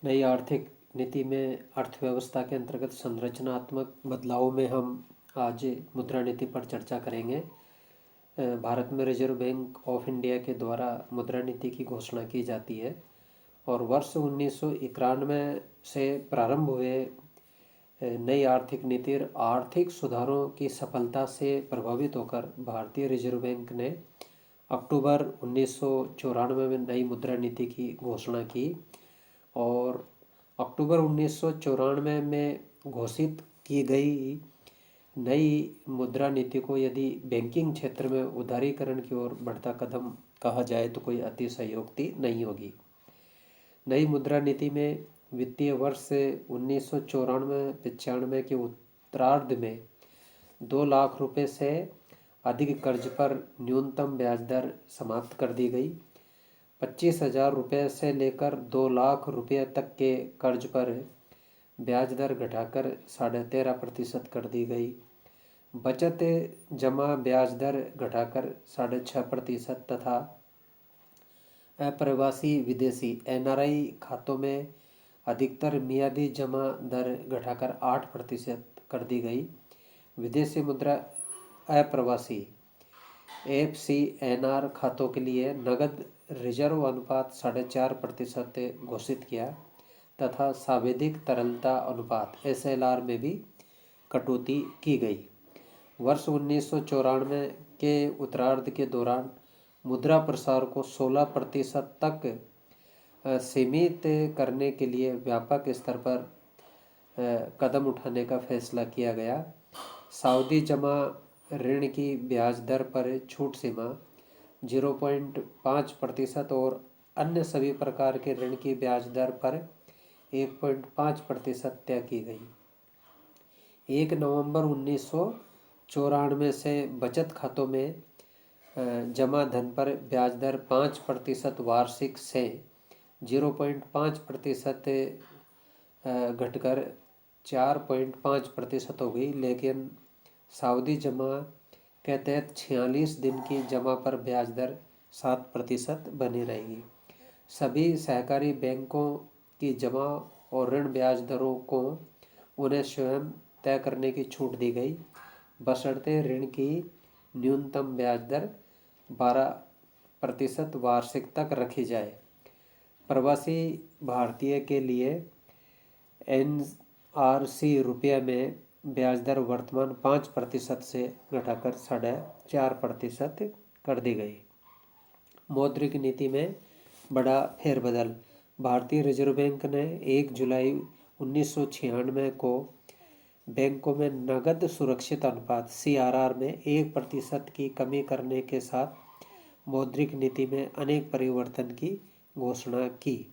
नई आर्थिक नीति में अर्थव्यवस्था के अंतर्गत संरचनात्मक बदलावों में हम आज मुद्रा नीति पर चर्चा करेंगे। भारत में रिजर्व बैंक ऑफ इंडिया के द्वारा मुद्रा नीति की घोषणा की जाती है और वर्ष 1991 से प्रारंभ हुए नई आर्थिक नीति आर्थिक सुधारों की सफलता से प्रभावित होकर भारतीय रिजर्व बैंक ने अक्टूबर 1994 में नई मुद्रा नीति की घोषणा की और अक्टूबर 1994 में घोषित की गई नई मुद्रा नीति को यदि बैंकिंग क्षेत्र में उदारीकरण की ओर बढ़ता कदम कहा जाए तो कोई अतिशयोक्ति नहीं होगी। नई मुद्रा नीति में वित्तीय वर्ष 1994-95 के उत्तरार्ध में 2 लाख रुपए से अधिक कर्ज पर न्यूनतम ब्याज दर समाप्त कर दी गई। 25,000 रुपये से लेकर 2 लाख रुपये तक के कर्ज पर ब्याज दर घटाकर 13.5% कर दी गई। बचत जमा ब्याज दर घटाकर 6.5% तथा अप्रवासी विदेशी NRI खातों में अधिकतर मियादी जमा दर घटाकर 8% कर दी गई। विदेशी मुद्रा अप्रवासी FCNR खातों के लिए नगद रिजर्व अनुपात 4.5% घोषित किया तथा सांविधिक तरलता अनुपात SLR में भी कटौती की गई। वर्ष 1994 के उत्तरार्ध के दौरान मुद्रा प्रसार को 16% तक सीमित करने के लिए व्यापक स्तर पर कदम उठाने का फैसला किया गया। सावधि जमा ऋण की ब्याज दर पर छूट सीमा 0.5% और अन्य सभी प्रकार के ऋण की ब्याज दर पर 1.5% तय की गई। 1 नवंबर 1994 से बचत खातों में जमा धन पर ब्याज दर 5% वार्षिक से 0.5% घटकर 4.5% हो गई, लेकिन सावधि जमा के तहत 46 दिन की जमा पर ब्याज दर 7% बनी रहेगी। सभी सहकारी बैंकों की जमा और ऋण ब्याज दरों को उन्हें स्वयं तय करने की छूट दी गई, बशर्ते ऋण की न्यूनतम ब्याज दर 12% वार्षिक तक रखी जाए। प्रवासी भारतीय के लिए NRC रुपये में ब्याज दर वर्तमान 5% से घटाकर 4.5% कर दी गई। मौद्रिक नीति में बड़ा फेरबदल। भारतीय रिजर्व बैंक ने 1 जुलाई 1996 को बैंकों में नगद सुरक्षित अनुपात CRR में 1% की कमी करने के साथ मौद्रिक नीति में अनेक परिवर्तन की घोषणा की।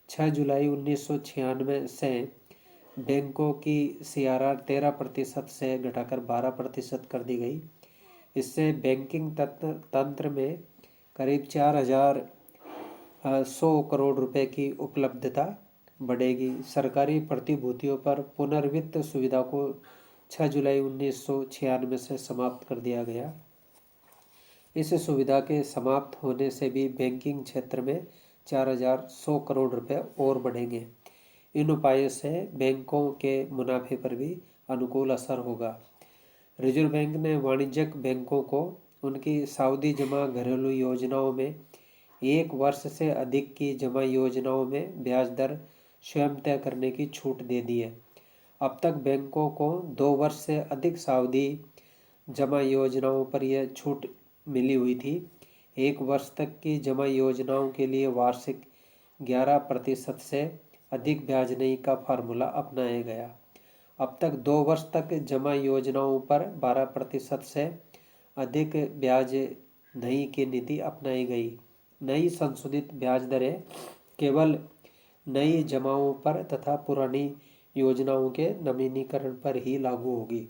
6 जुलाई 1996 से बैंकों की CRR 13% से घटाकर 12% कर दी गई। इससे बैंकिंग तंत्र में करीब 4,100 करोड़ रुपए की उपलब्धता बढ़ेगी। सरकारी प्रतिभूतियों पर पुनर्वित्त सुविधा को 6 जुलाई 1996 से समाप्त कर दिया गया। इस सुविधा के समाप्त होने से भी बैंकिंग क्षेत्र में 4,100 करोड़ रुपए और बढ़ेंगे। इन उपायों से बैंकों के मुनाफे पर भी अनुकूल असर होगा। रिजर्व बैंक ने वाणिज्यिक बैंकों को उनकी सावधि जमा घरेलू योजनाओं में 1 वर्ष से अधिक की जमा योजनाओं में ब्याज दर स्वयं तय करने की छूट दे दी है। अब तक बैंकों को 2 वर्ष से अधिक सावधि जमा योजनाओं पर यह छूट मिली हुई थी। 1 वर्ष तक की जमा योजनाओं के लिए वार्षिक 11% से अधिक ब्याज नहीं का फार्मूला अपनाया गया। अब तक 2 वर्ष तक जमा योजनाओं पर 12% से अधिक ब्याज नहीं की नीति अपनाई गई। नई संशोधित ब्याज दरें केवल नई जमाओं पर तथा पुरानी योजनाओं के नवीनीकरण पर ही लागू होगी।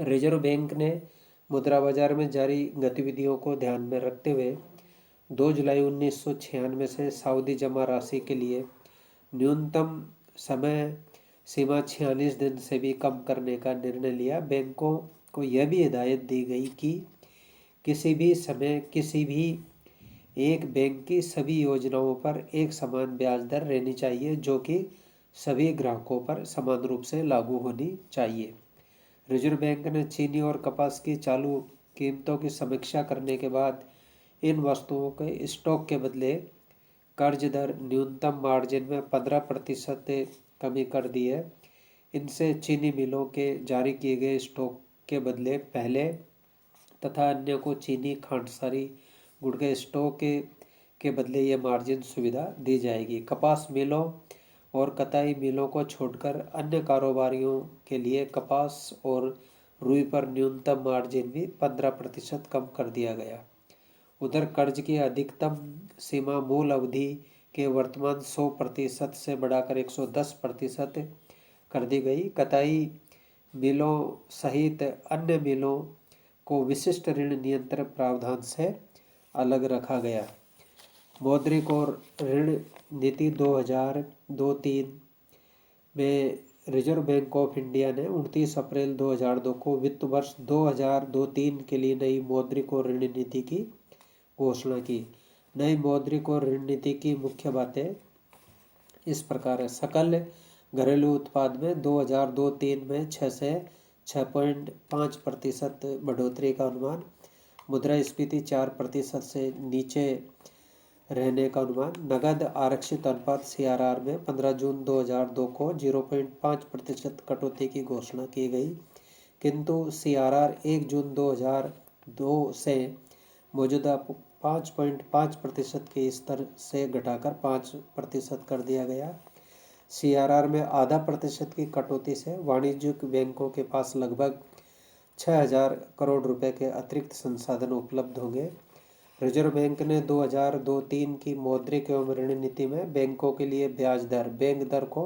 रिजर्व बैंक ने मुद्रा बाजार में जारी गतिविधियों को ध्यान में रखते हुए 2 जुलाई 1996 से सावधि जमा राशि के लिए न्यूनतम समय सीमा 46 दिन से भी कम करने का निर्णय लिया। बैंकों को यह भी हिदायत दी गई कि किसी भी समय किसी भी एक बैंक की सभी योजनाओं पर एक समान ब्याज दर रहनी चाहिए जो कि सभी ग्राहकों पर समान रूप से लागू होनी चाहिए। रिजर्व बैंक ने चीनी और कपास की चालू कीमतों की समीक्षा करने के बाद इन वस्तुओं के स्टॉक के बदले कर्ज दर न्यूनतम मार्जिन में 15% कमी कर दी है। इनसे चीनी मिलों के जारी किए गए स्टॉक के बदले पहले तथा अन्य को चीनी, खांडसारी, गुड़ के स्टॉक के बदले ये मार्जिन सुविधा दी जाएगी। कपास मिलों और कताई मिलों को छोड़कर अन्य कारोबारियों के लिए कपास और रुई पर न्यूनतम मार्जिन भी 15% कम कर दिया गया। उधर कर्ज की अधिकतम सीमा मूल अवधि के वर्तमान 100% से बढ़ाकर 110% कर दी गई। कताई मिलों सहित अन्य मिलों को विशिष्ट ऋण नियंत्रण प्रावधान से अलग रखा गया। मौद्रिक और ऋण नीति 2002-03 में रिजर्व बैंक ऑफ इंडिया ने 29 अप्रैल 2002 को वित्त वर्ष 2002-03 के लिए नई मौद्रिक और ऋण नीति की घोषणा की। नई मौद्रिक और ऋण नीति की मुख्य बातें इस प्रकार है। सकल घरेलू उत्पाद में 2002-03 में 6 से 6.5% बढ़ोतरी का अनुमान। मुद्रास्फीति 4% से नीचे रहने का अनुमान। नगद आरक्षित अनुपात CRR में 15 जून 2002 को 0.5% कटौती की घोषणा की गई, किंतु CRR 1 जून 2002 से मौजूदा 5.5% के स्तर से घटाकर 5% कर दिया गया। CRR में आधा प्रतिशत की कटौती से वाणिज्यिक बैंकों के पास लगभग 6,000 करोड़ रुपए के अतिरिक्त संसाधन उपलब्ध होंगे। रिजर्व बैंक ने 2002-03 की मौद्रिक एवं ऋण नीति में बैंकों के लिए ब्याज दर बैंक दर को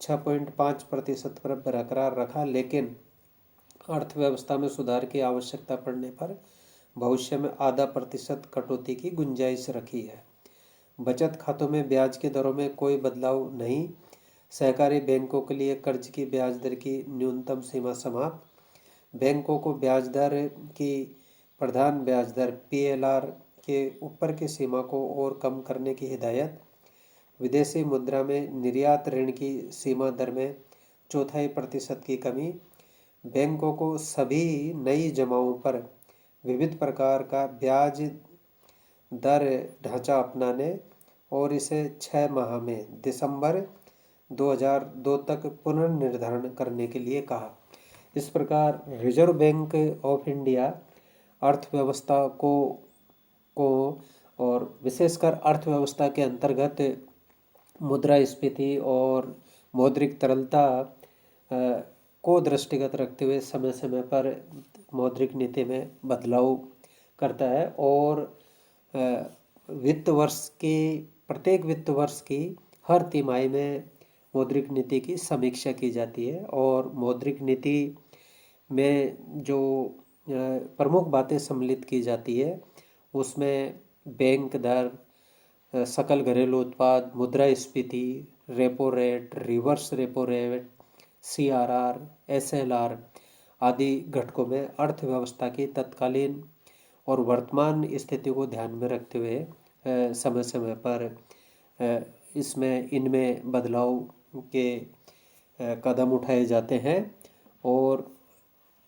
6.5% पर बरकरार रखा, लेकिन अर्थव्यवस्था में सुधार की आवश्यकता पड़ने पर भविष्य में आधा प्रतिशत कटौती की गुंजाइश रखी है। बचत खातों में ब्याज की दरों में कोई बदलाव नहीं। सहकारी बैंकों के लिए कर्ज की ब्याज दर की न्यूनतम सीमा समाप्त। बैंकों को ब्याज दर की प्रधान ब्याज दर PLR के ऊपर की सीमा को और कम करने की हिदायत। विदेशी मुद्रा में निर्यात ऋण की सीमा दर में 0.25% की कमी। बैंकों को सभी नई जमाओं पर विविध प्रकार का ब्याज दर ढांचा अपनाने और इसे 6 माह में दिसंबर 2002 तक पुनर्निर्धारण करने के लिए कहा। इस प्रकार रिजर्व बैंक ऑफ इंडिया अर्थव्यवस्था को और विशेषकर अर्थव्यवस्था के अंतर्गत मुद्रास्फीति और मौद्रिक तरलता को दृष्टिगत रखते हुए समय समय पर मौद्रिक नीति में बदलाव करता है और प्रत्येक वित्त वर्ष की हर तिमाही में मौद्रिक नीति की समीक्षा की जाती है और मौद्रिक नीति में जो प्रमुख बातें सम्मिलित की जाती है उसमें बैंक दर, सकल घरेलू उत्पाद, मुद्रास्फीति, repo rate, reverse repo rate, CRR, SLR आदि घटकों में अर्थव्यवस्था की तत्कालीन और वर्तमान स्थिति को ध्यान में रखते हुए समय समय पर इनमें बदलाव के कदम उठाए जाते हैं और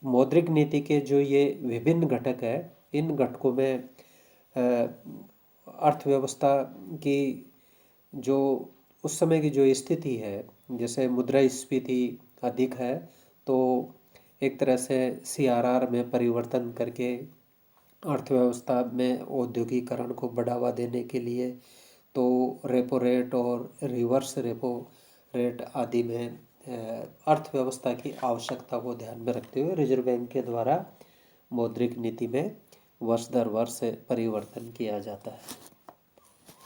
मौद्रिक नीति के जो ये विभिन्न घटक है, इन घटकों में अर्थव्यवस्था की जो उस समय की जो स्थिति है, जैसे मुद्रास्फीति अधिक है तो एक तरह से CRR में परिवर्तन करके अर्थव्यवस्था में औद्योगिकरण को बढ़ावा देने के लिए तो रेपो रेट और रिवर्स रेपो रेट आदि में अर्थव्यवस्था की आवश्यकता को ध्यान में रखते हुए रिजर्व बैंक के द्वारा मौद्रिक नीति में वर्ष दर वर्ष परिवर्तन किया जाता है।